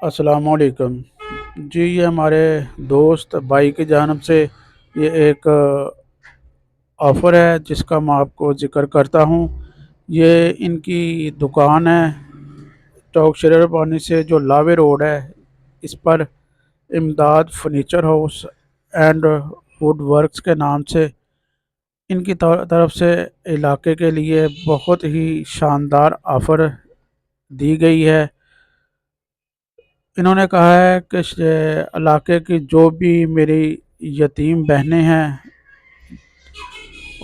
अस्सलाम वालेकुम। जी, ये हमारे दोस्त भाई की जानिब से ये एक ऑफ़र है जिसका मैं आपको ज़िक्र करता हूँ। ये इनकी दुकान है चौक शरीर पानी से जो लावे रोड है, इस पर इमदाद furniture house and would works के नाम से इनकी तरफ से इलाके के लिए बहुत ही शानदार ऑफ़र दी गई है। इन्होंने कहा है कि इलाके की जो भी मेरी यतीम बहनें हैं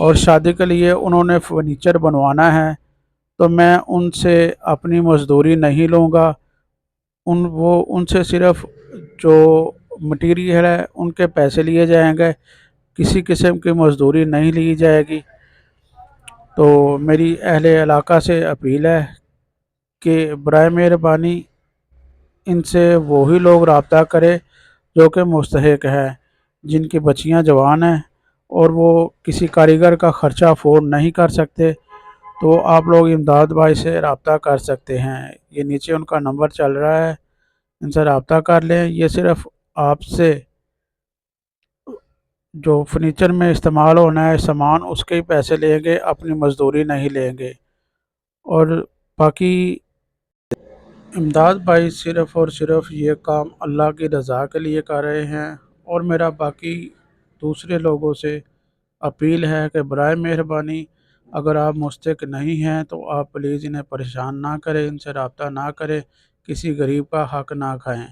और शादी के लिए उन्होंने फर्नीचर बनवाना है, तो मैं उनसे अपनी मज़दूरी नहीं लूँगा। उनसे सिर्फ़ जो मटीरियल है उनके पैसे लिए जाएंगे, किसी किस्म की मज़दूरी नहीं ली जाएगी। तो मेरी अहले इलाका से अपील है कि बराए मेहरबानी इनसे वही लोग रब्ता करें जो कि मुस्तहिक हैं, जिनकी बच्चियां जवान हैं और वो किसी कारीगर का ख़र्चा अफोर्ड नहीं कर सकते। तो आप लोग इमदाद भाई से रब्ता कर सकते हैं। ये नीचे उनका नंबर चल रहा है, इनसे रब्ता कर लें। ये सिर्फ़ आपसे जो फर्नीचर में इस्तेमाल होना है सामान उसके ही पैसे लेंगे, अपनी मज़दूरी नहीं लेंगे। और बाकी इमदाद भाई सिर्फ़ और सिर्फ़ ये काम अल्लाह की रज़ा के लिए कर रहे हैं। और मेरा बाकी दूसरे लोगों से अपील है कि बराए मेहरबानी अगर आप मुस्तहिक नहीं हैं तो आप प्लीज़ इन्हें परेशान ना करें, इनसे रब्ता ना करें, किसी गरीब का हक़ ना खाएँ।